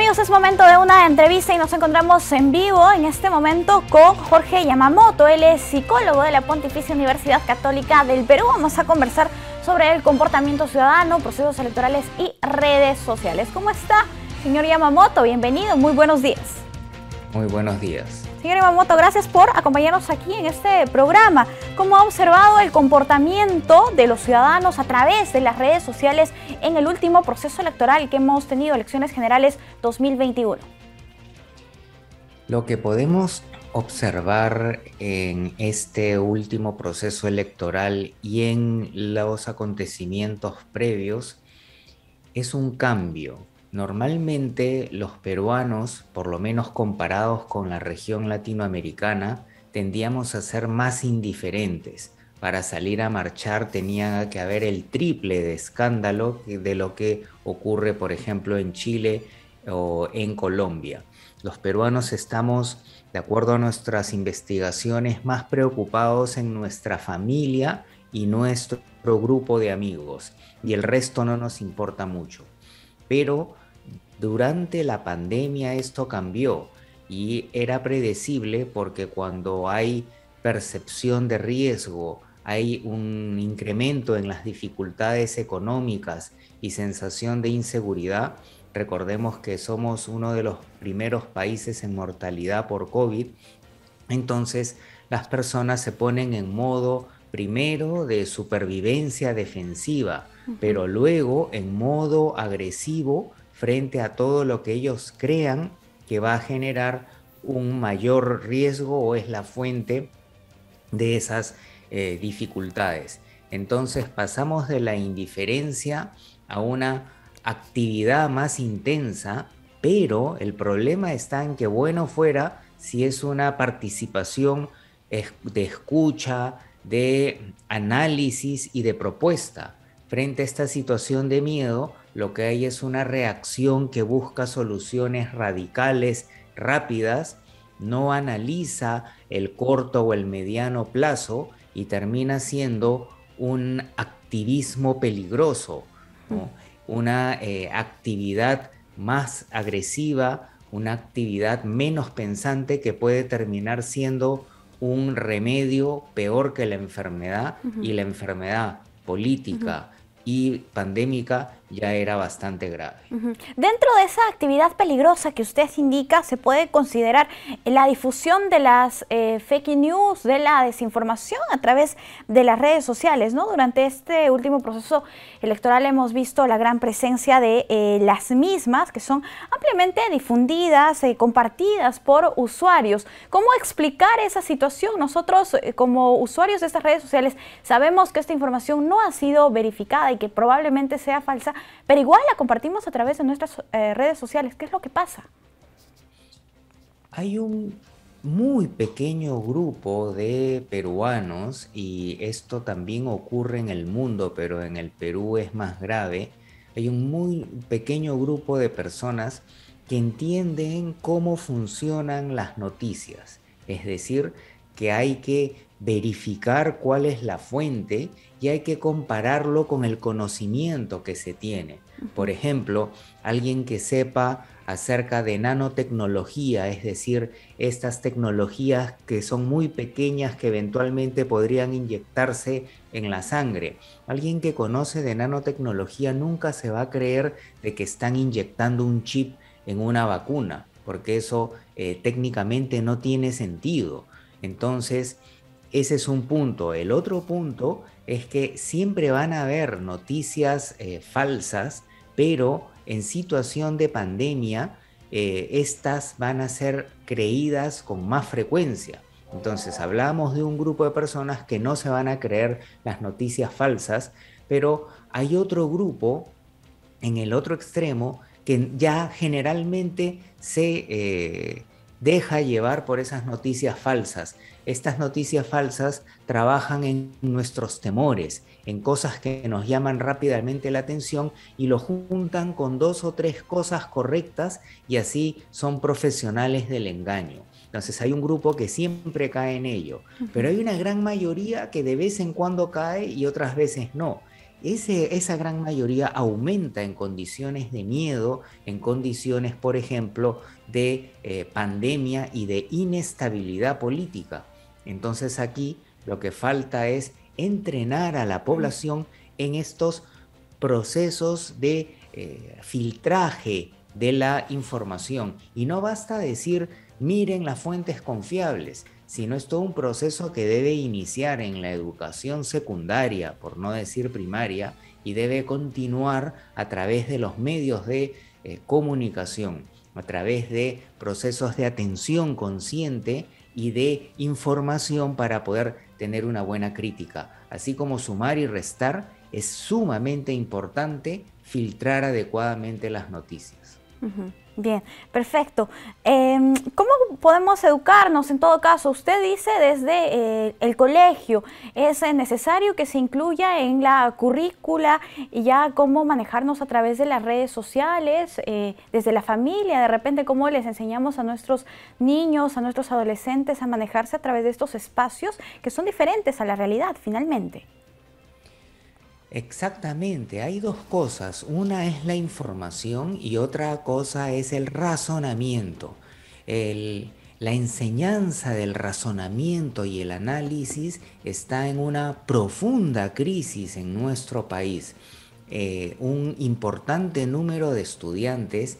amigos, es momento de una entrevista y nos encontramos en vivo en este momento con Jorge Yamamoto. Él es psicólogo de la Pontificia Universidad Católica del Perú. Vamos a conversar sobre el comportamiento ciudadano, procesos electorales y redes sociales. ¿Cómo está, señor Yamamoto? Bienvenido, muy buenos días. Muy buenos días. Señor Yamamoto, gracias por acompañarnos aquí en este programa. ¿Cómo ha observado el comportamiento de los ciudadanos a través de las redes sociales en el último proceso electoral que hemos tenido, elecciones generales 2021? Lo que podemos observar en este último proceso electoral y en los acontecimientos previos es un cambio. Normalmente los peruanos, por lo menos comparados con la región latinoamericana, tendíamos a ser más indiferentes. Para salir a marchar tenía que haber el triple de escándalo de lo que ocurre, por ejemplo, en Chile o en Colombia. Los peruanos estamos, de acuerdo a nuestras investigaciones, más preocupados en nuestra familia y nuestro grupo de amigos, y el resto no nos importa mucho. Pero durante la pandemia esto cambió y era predecible porque cuando hay percepción de riesgo, hay un incremento en las dificultades económicas y sensación de inseguridad. Recordemos que somos uno de los primeros países en mortalidad por COVID. Entonces las personas se ponen en modo primero de supervivencia defensiva, pero luego en modo agresivo frente a todo lo que ellos crean que va a generar un mayor riesgo o es la fuente de esas dificultades. Entonces pasamos de la indiferencia a una actividad más intensa, pero el problema está en que bueno fuera si es una participación de escucha, de análisis y de propuesta. Frente a esta situación de miedo, lo que hay es una reacción que busca soluciones radicales, rápidas, no analiza el corto o el mediano plazo y termina siendo un activismo peligroso, ¿no? Una actividad más agresiva, una actividad menos pensante que puede terminar siendo un remedio peor que la enfermedad, y la enfermedad política y pandémica ya era bastante grave. Dentro de esa actividad peligrosa que usted indica, se puede considerar la difusión de las fake news, de la desinformación a través de las redes sociales, ¿no? Durante este último proceso electoral hemos visto la gran presencia de las mismas, que son ampliamente difundidas, compartidas por usuarios. ¿Cómo explicar esa situación? Nosotros, como usuarios de estas redes sociales, sabemos que esta información no ha sido verificada y que probablemente sea falsa, pero igual la compartimos a través de nuestras redes sociales. ¿Qué es lo que pasa? Hay un muy pequeño grupo de peruanos, y esto también ocurre en el mundo, pero en el Perú es más grave. Hay un muy pequeño grupo de personas que entienden cómo funcionan las noticias, es decir, que hay que verificar cuál es la fuente y hay que compararlo con el conocimiento que se tiene. Por ejemplo, alguien que sepa acerca de nanotecnología, es decir, estas tecnologías que son muy pequeñas que eventualmente podrían inyectarse en la sangre. Alguien que conoce de nanotecnología nunca se va a creer de que están inyectando un chip en una vacuna, porque eso técnicamente no tiene sentido. Entonces, ese es un punto. El otro punto es que siempre van a haber noticias falsas, pero en situación de pandemia, estas van a ser creídas con más frecuencia. Entonces, hablamos de un grupo de personas que no se van a creer las noticias falsas, pero hay otro grupo en el otro extremo que ya generalmente se deja llevar por esas noticias falsas. Estas noticias falsas trabajan en nuestros temores, en cosas que nos llaman rápidamente la atención y lo juntan con 2 o 3 cosas correctas y así son profesionales del engaño. Entonces hay un grupo que siempre cae en ello, pero hay una gran mayoría que de vez en cuando cae y otras veces no. esa gran mayoría aumenta en condiciones de miedo, en condiciones, por ejemplo, de pandemia y de inestabilidad política. Entonces aquí lo que falta es entrenar a la población en estos procesos de filtraje de la información. Y no basta decir, miren las fuentes confiables, sino es todo un proceso que debe iniciar en la educación secundaria, por no decir primaria, y debe continuar a través de los medios de comunicación, a través de procesos de atención consciente y de información para poder tener una buena crítica. Así como sumar y restar, es sumamente importante filtrar adecuadamente las noticias. Bien, perfecto. ¿Cómo podemos educarnos en todo caso? Usted dice desde el colegio, es necesario que se incluya en la currícula y ya cómo manejarnos a través de las redes sociales, desde la familia, de repente cómo les enseñamos a nuestros niños, a nuestros adolescentes a manejarse a través de estos espacios que son diferentes a la realidad finalmente. Exactamente, hay dos cosas, una es la información y otra cosa es el razonamiento. La enseñanza del razonamiento y el análisis está en una profunda crisis en nuestro país. Un importante número de estudiantes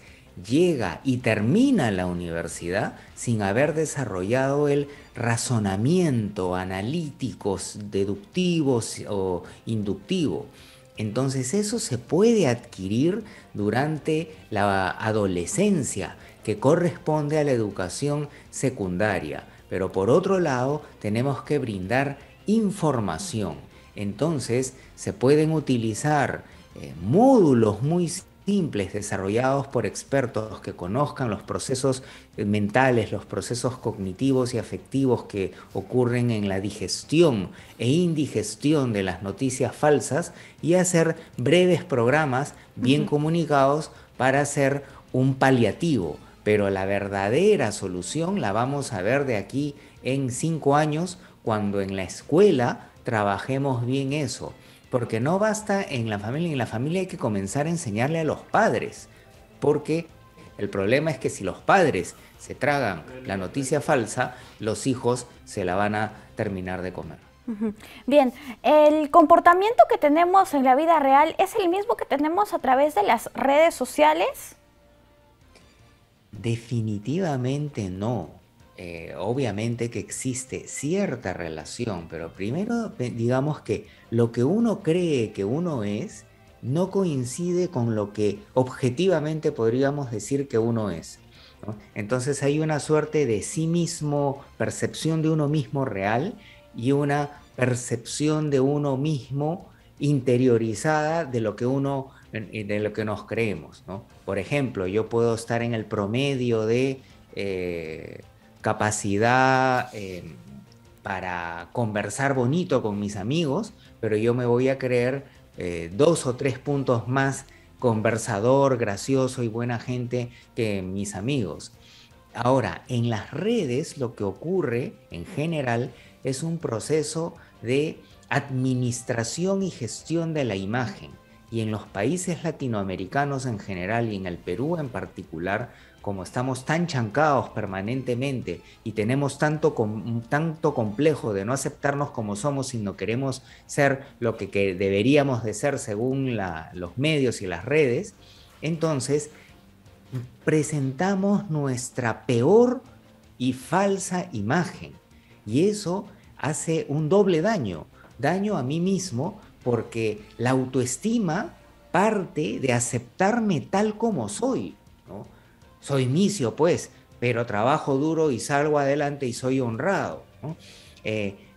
llega y termina la universidad sin haber desarrollado el razonamiento analítico, deductivo o inductivo. Entonces eso se puede adquirir durante la adolescencia, que corresponde a la educación secundaria. Pero por otro lado, tenemos que brindar información. Entonces se pueden utilizar módulos muy simples desarrollados por expertos que conozcan los procesos mentales, los procesos cognitivos y afectivos que ocurren en la digestión e indigestión de las noticias falsas y hacer breves programas bien comunicados para hacer un paliativo. Pero la verdadera solución la vamos a ver de aquí en 5 años, cuando en la escuela trabajemos bien eso. Porque no basta en la familia hay que comenzar a enseñarle a los padres, porque el problema es que si los padres se tragan la noticia falsa, los hijos se la van a terminar de comer. Bien, ¿el comportamiento que tenemos en la vida real es el mismo que tenemos a través de las redes sociales? Definitivamente no. Obviamente que existe cierta relación, pero primero digamos que lo que uno cree que uno es no coincide con lo que objetivamente podríamos decir que uno es, ¿no? Entonces hay una suerte de sí mismo, percepción de uno mismo real y una percepción de uno mismo interiorizada de lo que nos creemos, ¿no? Por ejemplo, yo puedo estar en el promedio de capacidad para conversar bonito con mis amigos, pero yo me voy a creer 2 o 3 puntos más conversador, gracioso y buena gente que mis amigos. Ahora, en las redes lo que ocurre en general es un proceso de administración y gestión de la imagen. Y en los países latinoamericanos en general y en el Perú en particular, como estamos tan chancados permanentemente y tenemos tanto complejo de no aceptarnos como somos, sino queremos ser lo que deberíamos de ser según los medios y las redes, entonces presentamos nuestra peor y falsa imagen. Y eso hace un doble daño a mí mismo, porque la autoestima parte de aceptarme tal como soy, ¿no? Soy misio, pues, pero trabajo duro y salgo adelante y soy honrado, ¿no?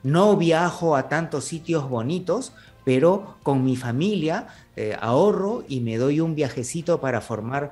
No viajo a tantos sitios bonitos, pero con mi familia ahorro y me doy un viajecito para formar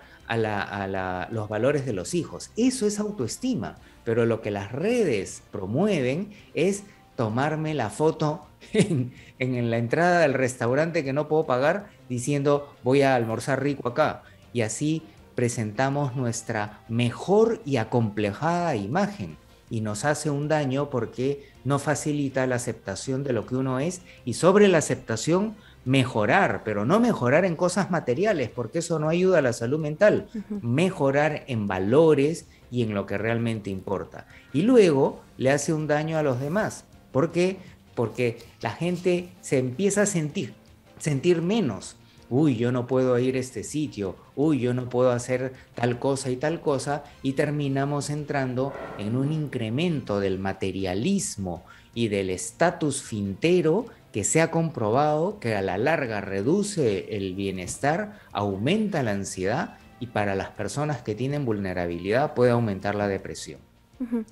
los valores de los hijos. Eso es autoestima, pero lo que las redes promueven es tomarme la foto en la entrada del restaurante que no puedo pagar diciendo voy a almorzar rico acá, y así presentamos nuestra mejor y acomplejada imagen y nos hace un daño porque no facilita la aceptación de lo que uno es, y sobre la aceptación mejorar, pero no mejorar en cosas materiales, porque eso no ayuda a la salud mental, mejorar en valores y en lo que realmente importa. Y luego le hace un daño a los demás. ¿Por qué? Porque la gente se empieza a sentir menos. Uy, yo no puedo ir a este sitio, uy, yo no puedo hacer tal cosa, y terminamos entrando en un incremento del materialismo y del estatus fintero que se ha comprobado que a la larga reduce el bienestar, aumenta la ansiedad y para las personas que tienen vulnerabilidad puede aumentar la depresión.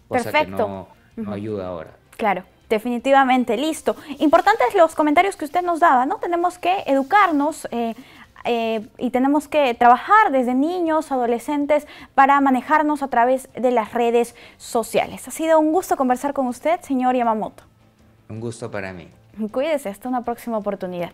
Cosa Perfecto. que no ayuda ahora. Claro. Definitivamente, listo. Importantes los comentarios que usted nos daba, ¿no? Tenemos que educarnos y tenemos que trabajar desde niños, adolescentes, para manejarnos a través de las redes sociales. Ha sido un gusto conversar con usted, señor Yamamoto. Un gusto para mí. Cuídese, hasta una próxima oportunidad.